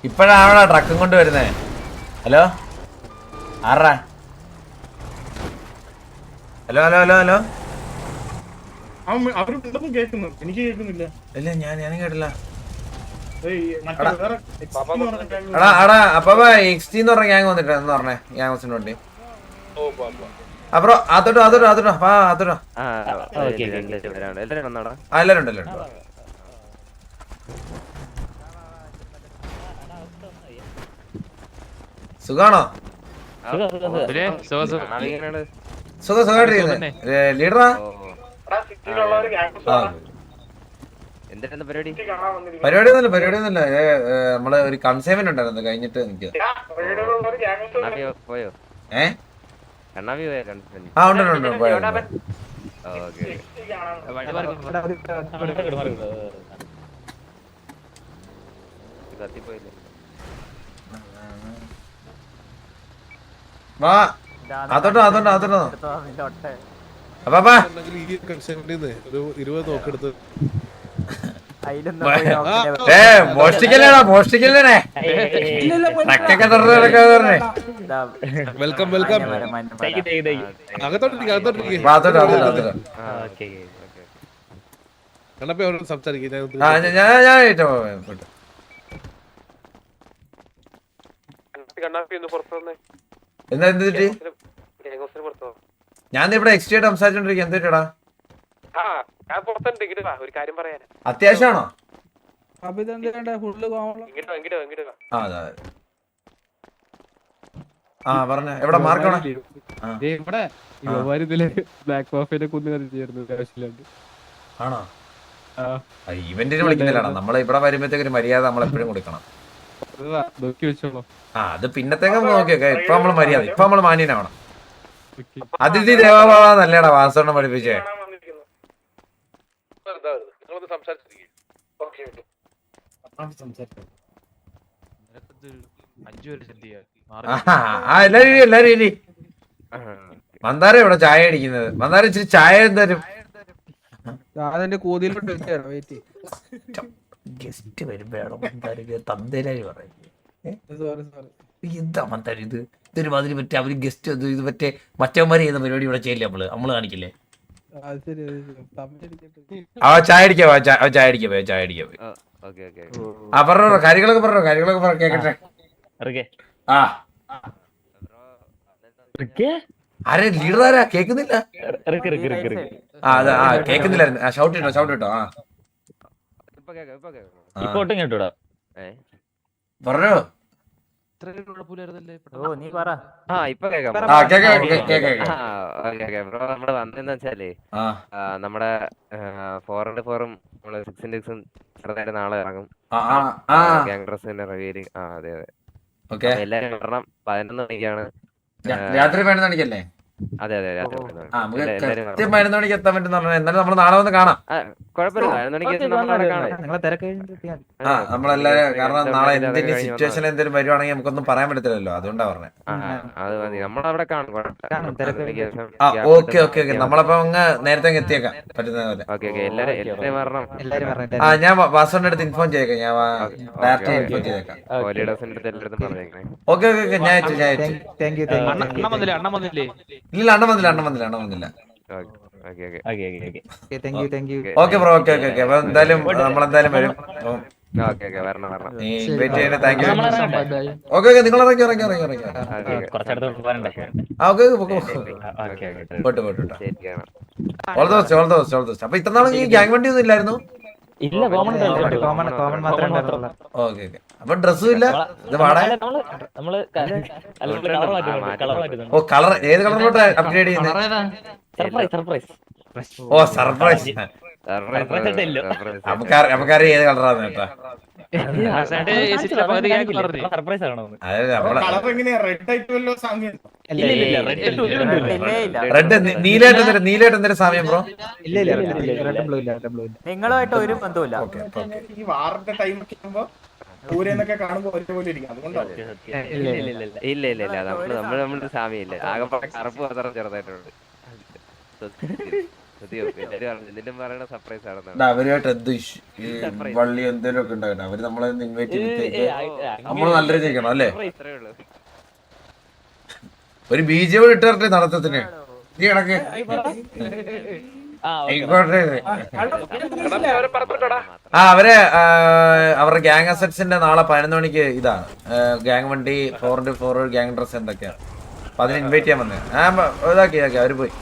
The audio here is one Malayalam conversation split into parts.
ഇപ്പഴാണോ ട്രക്കും കൊണ്ട് വരുന്നേ? ഹലോ ആറാ? Hello hello hello hello. എനിക്ക് കേൾക്കുന്നില്ല. ഇല്ല ഞാനും കേട്ടില്ല. എടാ അപ്പൊ XT എന്ന് പറഞ്ഞ ഗ്യാങ് വന്നിട്ട് എന്ന് പറഞ്ഞേ ഗ്യാങ് ഹൗസിന് വേണ്ടി. അപ്പൊ അതോട്ടോ എല്ലാരും ഉണ്ടല്ലോ. സുഖാണോ? സുഖമായിട്ടിരിക്കുന്നേ. ലീഡറാ? പരിപാടിയൊന്നുമില്ല. നമ്മള് ഒരു കൺസൈൻമെന്റ് ഉണ്ടായിരുന്നു കഴിഞ്ഞിട്ട് നിൽക്കുക. ഉണ്ട് വാ അതോട്ടോ അപ്പാ ഒരു 20 നോക്കെടുത്ത് മോഷ്ടിക്കല്ലേ വെൽക്കം വെൽക്കം. കണ്ണപ്പ അവരോട് സംസാരിക്കും. ഞാൻ ഇവിടെ എക്സ്ട്രീറ്റ് സംസാരിച്ചോണ്ടിരിക്കും. എന്തിട്ടാ അത്യാവശ്യമാണോ? പറഞ്ഞ എവിടെ മാർക്കാണോ? ആണോ? ഇവന്റിന് വിളിക്കുന്നില്ലാണ്. നമ്മള് ഇവിടെ വരുമ്പോഴത്തേക്ക് മര്യാദ നമ്മളെപ്പോഴും കൊടുക്കണം. അത് പിന്നത്തേക്ക് നോക്കിയൊക്കെ. ഇപ്പൊ നമ്മള് മര്യാദ, ഇപ്പൊ നമ്മള് മാന്യനാവണം. അതിഥി ദേവാഭാവ നല്ലടാ വാസവണ്ണം പഠിപ്പിച്ചേ. എല്ലാരും ഇനി മന്ദാര ഇവിടെ ചായ അടിക്കുന്നത്. മന്ദാര ഇച്ചിരി ചായ എന്തായാലും ഗസ്റ്റ് വരുമ്പോഴാണോ തന്തേരായി പറയും. എന്താ മന്ദാര ഇത്? ഇതൊരു മാതിരി മറ്റേ അവര് ഗസ്റ്റ് ഇത് മറ്റേ മറ്റവന്മാര് ചെയ്യുന്ന പരിപാടി ഇവിടെ ചെയ്യില്ലേ? നമ്മള് കാണിക്കില്ലേ? ചായ അടിക്കാൻ പറഞ്ഞോ. കാര്യങ്ങളൊക്കെ കേക്കട്ടെ. ആരെ ലീഡർ ആരാ? കേക്കുന്നില്ല. കേക്കുന്നില്ലായിരുന്നു. ഷൗട്ട് ഇട്ടോ. പറഞ്ഞോ. നമ്മള് വന്നെന്ന് വെച്ചാല് നമ്മുടെ 4x4 നമ്മള് 6x6 ചെറുതായിട്ട് നാളെ ഇറങ്ങും. ഗ്യാങ്ഡ്രസിന്റെ റിവ്യൂല്. അതെ എല്ലാരും വരണം. 11 മണിക്കാണ്. രാത്രി 11 മണിക്കല്ലേ? അതെ കൃത്യം 11 മണിക്ക് എത്താൻ പറ്റുന്ന പറഞ്ഞാൽ എന്നാലും നമ്മള് നാളെ വന്ന് കാണാം. കുഴപ്പമില്ല. 11 മണിക്ക് നമ്മളെല്ലാരും കാരണം നാളെ എന്തെങ്കിലും സിറ്റുവേഷൻ എന്തെങ്കിലും വരുവാണെങ്കിൽ നമുക്കൊന്നും പറയാൻ പറ്റത്തില്ലല്ലോ. അതുകൊണ്ടാ പറഞ്ഞത്. അത് മതി. നമ്മളവിടെ കാണും. ഓക്കെ നമ്മളപ്പോ അങ്ങ് നേരത്തെ എത്തിയേക്കാം പറ്റുന്ന പോലെ. ഞാൻ വാസുവിന്റെ അടുത്ത് ഇൻഫോം ചെയ്തേക്കാം. ഞാൻ ഡയറക്റ്റ് ഇൻഫോം ചെയ്തേക്കാം. ഓക്കെ ഞാൻ ഇല്ല അണ്ണ വന്നില്ല. Okay bro. ഓക്കെ അപ്പൊ എന്തായാലും നമ്മളെന്തായാലും വരും. വെയിറ്റ് ചെയ്യണേ. Thank you. ഓക്കെ നിങ്ങൾ ഇറങ്ങി. അപ്പൊ ഇത്ര നാളും ഈ ഗ്യാങ് വണ്ടി ഒന്നും ഇല്ലായിരുന്നു? ഓക്കെ അപ്പൊ ഡ്രസ്സും ഇല്ല. ഇത് വാടക. ഓ കളർ ഏത് കളറിലോട്ട് അപ്ഗ്രേഡ് ചെയ്യുന്നത്? ഓ സർപ്രൈസ്. നമുക്കറിയാം ഏത് കളറാന്ന് കേട്ടാ. റെഡ് നീലായിട്ട് എന്തൊരു സമയം ബ്രോ? നിങ്ങളുമായിട്ട് ഒരു ബന്ധമില്ല. ഈ വാറിന്റെ ടൈം ഒക്കെ ആകുമ്പോ ൂരെന്നൊക്കെ കാണുമ്പോ ഒരേപോലെ ഇരിക്കും. അതുകൊണ്ടാണ്. നമ്മുടെ സാമ്യമില്ല. ആകെ കറുപ്പ് മാത്രം ചെറുതായിട്ടുണ്ട്. എല്ലാരും അറിഞ്ഞു ഇതിലും പറയണ സർപ്രൈസ് ആണെന്നാണ്. എടാ, അവരുമായിട്ട് എന്ത് ഇഷ്യൂ ഈ വള്ളി എന്തേലും ഒക്കെ ഉണ്ടാകട്ടെ, അവര് നമ്മളെ ഇൻവൈറ്റ് ചെയ്തിട്ടേക്ക് നമ്മള് നല്ലൊരു ചെയ്യണം അല്ലേ. ഇത്രേ ഉള്ളൂ. ഒരു BGM ഇട്ടേ നടത്തത്തിന് നീ കിടക്ക് ആയിക്കോട്ടെ. അവരെ അവരുടെ ഗ്യാങ് അസറ്റ്സിന്റെ നാളെ 11 മണിക്ക് ഇതാണ് ഗ്യാങ് വണ്ടി 4x4 ഗ്യാങ് ഡ്രസ് എന്തൊക്കെയാ, അപ്പൊ അതിന് ഇൻവൈറ്റ് ചെയ്യാൻ വന്നേ. ഇതാക്കി അവര് പോയി.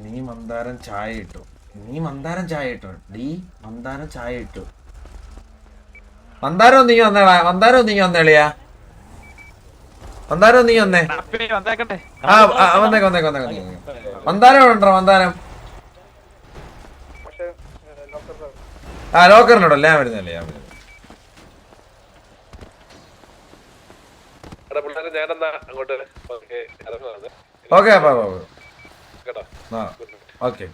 നീ മന്ദാരം ചായ ഇട്ടു, നീ മന്ദാരം ചായ ഇട്ടു, ഡീ മന്ദാരം ചായ ഇട്ടു. മന്ദാരം നീ വന്നേടാ, മന്ദാരം നീ വന്നേളിയാ, മന്ദാരം നീ വന്നേ. ആ വന്നേക്ക് വന്നേക്ക് വന്നേക്ക്. മന്ദാരം ഉണ്ടോ? മന്ദാരം ലോക്കറിനോടല്ലേ ഞാൻ വരുന്നല്ലേ, ഞാൻ വരുന്നത്. ഓക്കെ അപ്പൊ ഓക്കെ.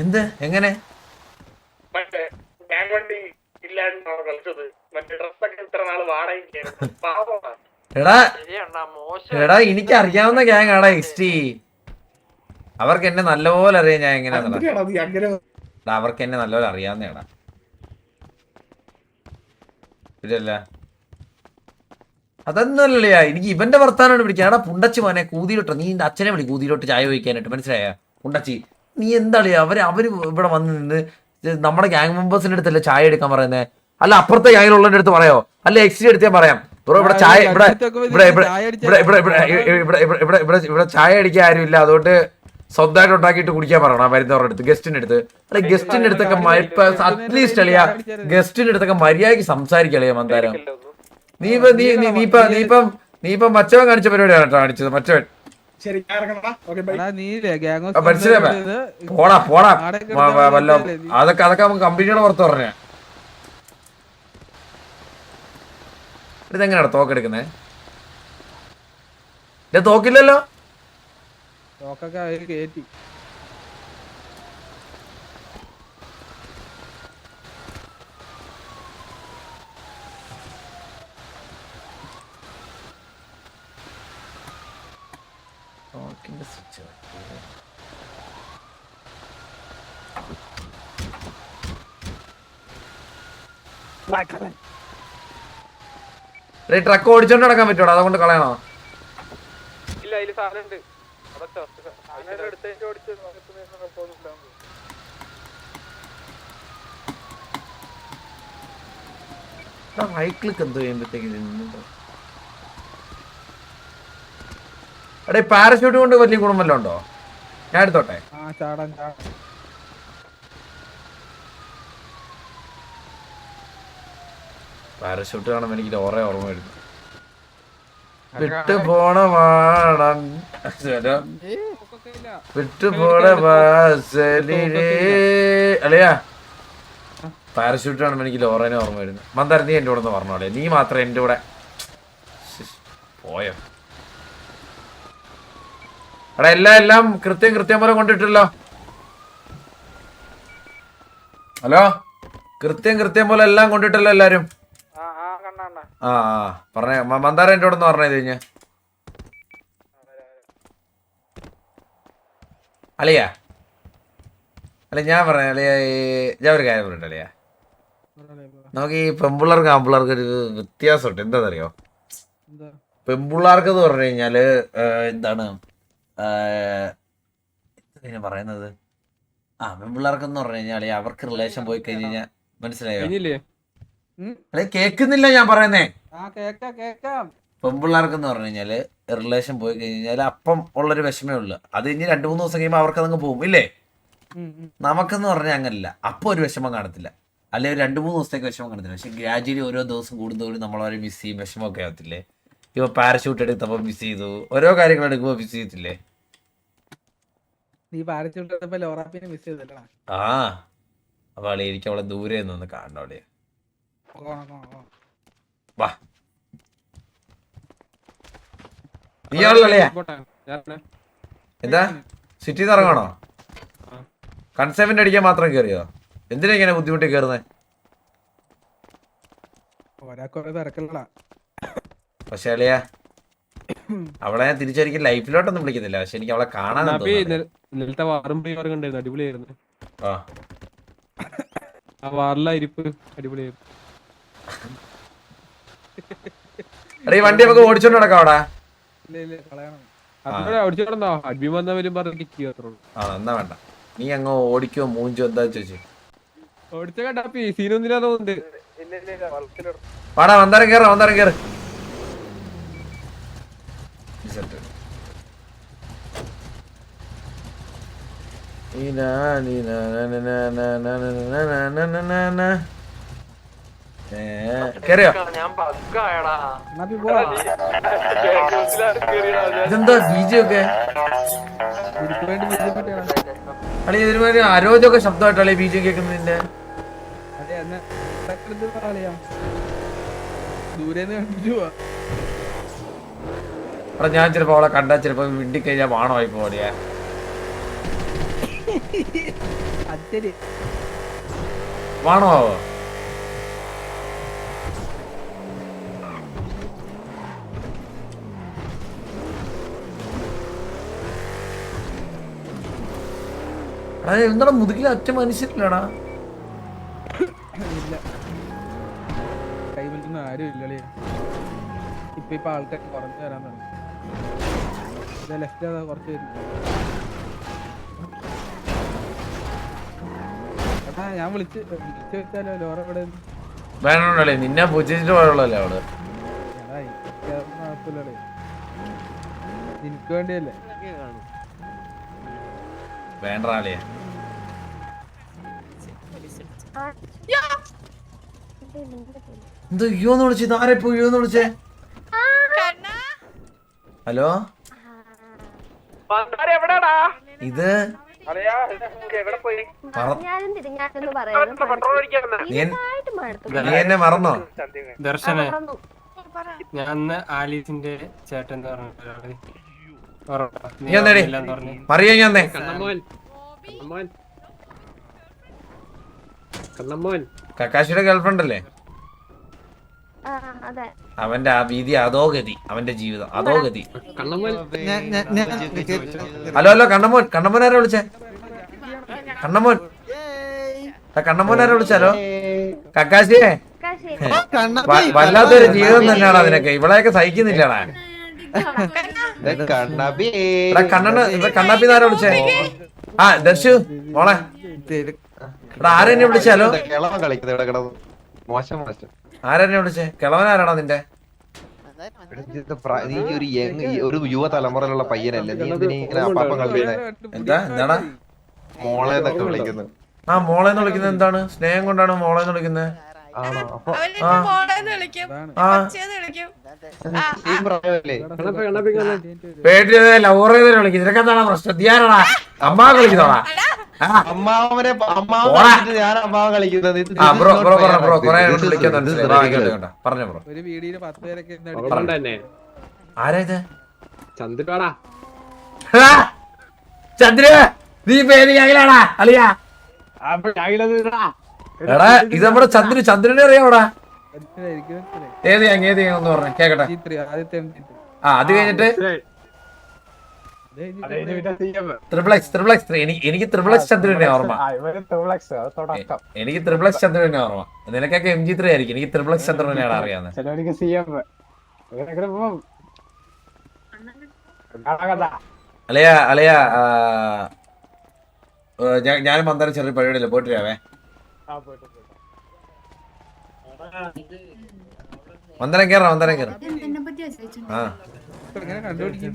എന്ത് എങ്ങനെ എടാ എടാ എനിക്ക് അറിയാവുന്ന ഗ്യാങ് ആടാ എക്സ്റ്റി. അവർക്ക് എന്നെ നല്ലപോലെ അറിയാം ഞാൻ എങ്ങനെയാ. അവർക്ക് എന്നെ നല്ലപോലെ അറിയാവുന്നേടാ. ഇല്ല അതൊന്നുമല്ലേ, എനിക്ക് ഇവന്റെ വർത്താനാണ് പിടിക്കുക. എടാ പുണ്ടച്ചി മോനെ കൂതിയിലോട്ടോ, നീ എന്റെ അച്ഛനെ വിളി കൂതിയിലോട്ട് ചായ വയ്ക്കാനായിട്ട്, മനസ്സിലായ പുണ്ടച്ചി? നീ എന്താളിയാ അവര് ഇവിടെ വന്ന് നിന്ന് നമ്മുടെ ഗ്യാങ് മെമ്പേഴ്സിന്റെ അടുത്തല്ലേ ചായ എടുക്കാൻ പറയുന്നേ? അല്ല അപ്പുറത്തെ ഗ്യാങ്ങിലുള്ളതിന്റെ അടുത്ത് പറയോ? അല്ല എക്സിന്റെ അടുത്ത് ഞാൻ പറയാം ബ്രോ ഇവിടെ ചായ ഇവിടെ ഇവിടെ ഇവിടെ ഇവിടെ ഇവിടെ ഇവിടെ ഇവിടെ ഇവിടെ ഇവിടെ ചായ അടിക്കാൻ ആരും ഇല്ല, അതുകൊണ്ട് സ്വന്തമായിട്ട് ഉണ്ടാക്കിയിട്ട് കുടിക്കാൻ പറയണം വരുന്നവരുടെ അടുത്ത്, ഗസ്റ്റിന്റെ അടുത്ത്. അല്ലെ ഗസ്റ്റിന്റെ അടുത്തൊക്കെ അറ്റ്ലീസ്റ്റ് അളിയാ ഗസ്റ്റിന്റെ അടുത്തൊക്കെ മര്യാദയ്ക്ക് സംസാരിക്കളിയാ മന്ദാരം. നീയിപ്പം മച്ചവൻ കാണിച്ച പരിപാടിയാണ് കേട്ടോ കാണിച്ചത്. മച്ചവൻ പോടാ പോടാ വല്ല അതൊക്കെ നമുക്ക് കമ്പനിയുടെ പുറത്ത് പറഞ്ഞ. ഇതെങ്ങനെയാ തോക്കെടുക്കുന്നേ? ഇത് തോക്കില്ലല്ലോ. ട്രക്ക് ഓടിച്ചോണ്ട് നടക്കാൻ പറ്റൂടാ, അതുകൊണ്ട് കളയണോ? റൈറ്റ് ക്ലിക്ക് എന്തോ ചെയ്യുമ്പോഴത്തേക്ക് എടേ പാരഷൂട്ട് കൊണ്ട് വലിയ ഗുണം വല്ലതും ഉണ്ടോ? ഞാൻ എടുത്തോട്ടെ. പാരഷൂട്ട് കാണുമ്പോ എനിക്ക് ഓറേ ഓർമ്മ വരുന്നു. വിട്ടു പോണ വാണം വിട്ടു പോണ അല്ലയാ പാരഷൂട്ട് കാണുമ്പോ എനിക്ക് ലോറേനെ ഓർമ്മ വരുന്നു. മന്ദാരം നീ എന്റെ കൂടെ ഒന്ന് പറഞ്ഞോളെ, നീ മാത്രം എന്റെ കൂടെ പോയോ? എടാ എല്ലാം കൃത്യം പോലെ കൊണ്ടിട്ടല്ലോ. ഹലോ കൃത്യം പോലെ എല്ലാം കൊണ്ടിട്ടല്ലോ എല്ലാരും. ആ പറഞ്ഞേ മന്ദാരം എന്റെ കൂടെ ഒന്ന് പറഞ്ഞത് കഴിഞ്ഞ അളിയാ. അല്ല ഞാൻ പറഞ്ഞ അളിയാ, ഞാൻ ഒരു കാര്യം പറഞ്ഞിട്ട് അളിയാ, നമുക്ക് ഈ പെമ്പിള്ളേർക്ക് ആമ്പിള്ളേർക്ക് ഒരു വ്യത്യാസമുണ്ട്. എന്താണെന്നറിയോ? പെമ്പിള്ളേർക്ക് എന്ന് പറഞ്ഞു കഴിഞ്ഞാല് എന്താണ് പറയുന്നത്, പെമ്പിള്ളേർക്കെന്ന് പറഞ്ഞു കഴിഞ്ഞാല് അവർക്ക് റിലേഷൻ പോയി കഴിഞ്ഞ് കഴിഞ്ഞാൽ മനസ്സിലായോ? അല്ലെ കേക്കുന്നില്ല ഞാൻ പറയുന്നേ. പെമ്പിള്ളേർക്കെന്ന് പറഞ്ഞു കഴിഞ്ഞാല് റിലേഷൻ പോയി കഴിഞ്ഞാല് അപ്പം ഉള്ളൊരു വിഷമേ ഉള്ളു. അത് കഴിഞ്ഞ് 2-3 ദിവസം കഴിയുമ്പോൾ അവർക്ക് അതങ്ങ് പോകും ഇല്ലേ? നമുക്കെന്ന് പറഞ്ഞാൽ അങ്ങനല്ല. അപ്പൊ ഒരു വിഷമം കാണത്തില്ല, അല്ലെ ഒരു 2-3 ദിവസത്തേക്ക് വിഷമം കാണത്തില്ല. പക്ഷെ ഗ്രാജുവലി ഓരോ ദിവസം കൂടുന്നതോടും നമ്മളവരെ മിസ് ചെയ്യും, വിഷമമൊക്കെ ആവത്തില്ലേ? ഇപ്പൊ പാരഷൂട്ട് എടുത്തപ്പോ മിസ് ചെയ്തു, ഓരോ കാര്യങ്ങൾ എടുക്കുമ്പോ മിസ് ചെയ്യത്തില്ലേ? അപ്പൊ അളി എനിക്ക് അവളെ ദൂരെ നിന്ന് കാണണം അളിയ. വാ നീ ആളിയാ എന്താ സിറ്റിന്ന് ഇറങ്ങണോ? കൺസൈൻമെന്റ് അടിക്കാൻ മാത്രം കേറിയോ? എന്തിനാ ഇങ്ങനെ ബുദ്ധിമുട്ടി കേറുന്നേ? പക്ഷെ അളിയാ അവളെ ഞാൻ തിരിച്ചൊരിക്കൽ ലൈഫിലോട്ടൊന്നും വിളിക്കുന്നില്ല. പക്ഷെ എനിക്ക് അവളെ കാണാൻ ഇന്നലത്തെ വാറും കണ്ടായിരുന്നു, അടിപൊളിയായിരുന്നു. ആ വാറിലെ അരിപ്പ് അടിപൊളിയായിരുന്നു. എടാ ഈ വണ്ടി നമുക്ക് ഓടിച്ചോണ്ട് നടക്കാം അവിടെ. ഓടിച്ചോണ്ടോ അഡ്മി വന്നവരും പറഞ്ഞു എന്നാ വേണ്ട, നീ അങ്ങ് ഓടിക്കോ മൂഞ്ചോ എന്താ ചോദിച്ചു. ഓടിച്ച കണ്ടാപ്പി സീനൊന്നില്ലാ തോന്നുന്നുണ്ട്. വാടാ വந்தாരം കേറ്, വந்தாരം കേറ്. കേറിയോ? ഇതെന്താ ബീജി ഒക്കെ അളി? ഇതിനുമാതിരി അരോചക ശബ്ദമായിട്ടല്ലേ ബീജം കേൾക്കുന്നതിന്റെ? എടാ ഞാൻ ചിലപ്പോ അവളെ കണ്ടാ ചിലപ്പോ വിണ്ടി കഴിഞ്ഞാൽ വാണമായി പോടിയാ. വാണോ? അതെ എന്താടാ മുതുകിൽ അറ്റ മനുഷ്യരില്ലടാ. കൈവല്ലുന്ന ആരും ഇല്ലേ ഇപ്പൊ ആൾക്കാർ കുറഞ്ഞു വരാൻ തുടങ്ങി. ലെഫ്റ്റ് കുറച്ച് പേര്. എടാ ഞാൻ വിളിച്ചു വെച്ചാലോ ലോറ ഇവിടെ വേണോടേ നിന്നെ പൂജിച്ചിട്ട് പോയുള്ളല്ലേ അവള്. കുഴപ്പമില്ലേ നിനക്ക് വേണ്ടിയല്ലേ. വേണ്ടാളിയാ എന്തോ യോന്ന് വിളിച്ചത്? ആരെപ്പോ യോന്ന് വിളിച്ചേ? ഹലോ ഇത് നീ എന്നെ മറന്നോ? ദർശന ഞാൻ ആലീസിന്റെ ചേട്ടൻ നീ ഒന്നേടി മറിയ ഞാൻ കക്കാശിയുടെ ഗേൾഫ്രണ്ട് അല്ലേ? അവന്റെ ആ വീതി അധോഗതി, അവന്റെ ജീവിതം അധോഗതി. ഹലോ ഹലോ കണ്ണമോൻ, കണ്ണമോൻ ആരാ വിളിച്ചേ? കണ്ണമോൻ, കണ്ണമോൻ ആരാ വിളിച്ചാലോ? കക്കാശിയെ വല്ലാത്തൊരു ജീവിതം തന്നെയാണ് അതിനൊക്കെ. ഇവളെയൊക്കെ സഹിക്കുന്നില്ലടാ. കണ്ണാപ്പി ആരാ വിളിച്ചേ? ആ ദർശു മോളെ എടാ ആരെന്നെ വിളിച്ചാലോ? ആരെന്നെ വിളിച്ചേ? കിളവനാരാടാ നിന്റെ? നീ ഒരു യുവതലമുറയിലുള്ള പയ്യനല്ലേ, നീ എന്തിനാ അപ്പാപ്പം കളിക്കുന്നത്? എന്താടാ മോളെന്നൊക്കെ വിളിക്കുന്നത്? ആ മോളെന്ന് വിളിക്കുന്നത് എന്താണ്? സ്നേഹം കൊണ്ടാണ് മോളെന്ന് വിളിക്കുന്നത്. പേടിയതല്ല ഓറേതന്നെ വിളിക്കുന്നത്. നിനക്ക് എന്താണ് പ്രശ്നം? ഞാനാടാ അമ്മ വിളിക്കുന്നോടാ? അമ്മാവനെ ഞാൻ അമ്മാവൻ കളിക്കുന്നത്. പറഞ്ഞോ ബ്രോ. ഒരു വീഡിയോയില് 10 പേരൊക്കെ ആരാ ഇത്? ചന്ദ്രനാടാ. ചന്ദ്ര നീ പേര് ഞങ്ങളാടാ അളിയാ. എടാ ഇത് നമ്മുടെ ചന്ദ്രൻ. ചന്ദ്രനെ അറിയാവടാ? ഏത് ഗ്യാങ് ഏത് ഗ്യാങ് ഒന്ന് പറഞ്ഞേ കേക്കട്ടെ. ആ അത് കഴിഞ്ഞിട്ട് ത്രിപ്ലക്സ് എനിക്ക് ത്രിപ്ലക്സ് ചന്ദ്രനെ ഓർമ്മ. എനിക്ക് ത്രിപ്ലക്സ് ചന്ദ്രനെ ഓർമ്മ. നിനക്കൊക്കെ MG3 ആയിരിക്കും. എനിക്ക് ത്രിപ്ലക്സ് ചന്ദ്രനെയാണ് അറിയാവുന്നത്. അളിയ അളിയ ഞാനും വന്നാലും ചെറിയ പരിപാടിയില്ല. പോയിട്ട് വരാവേ. വന്ദനം കേറാം, വന്ദനം കേറാം. ആ കണ്ടുപിടിക്കും.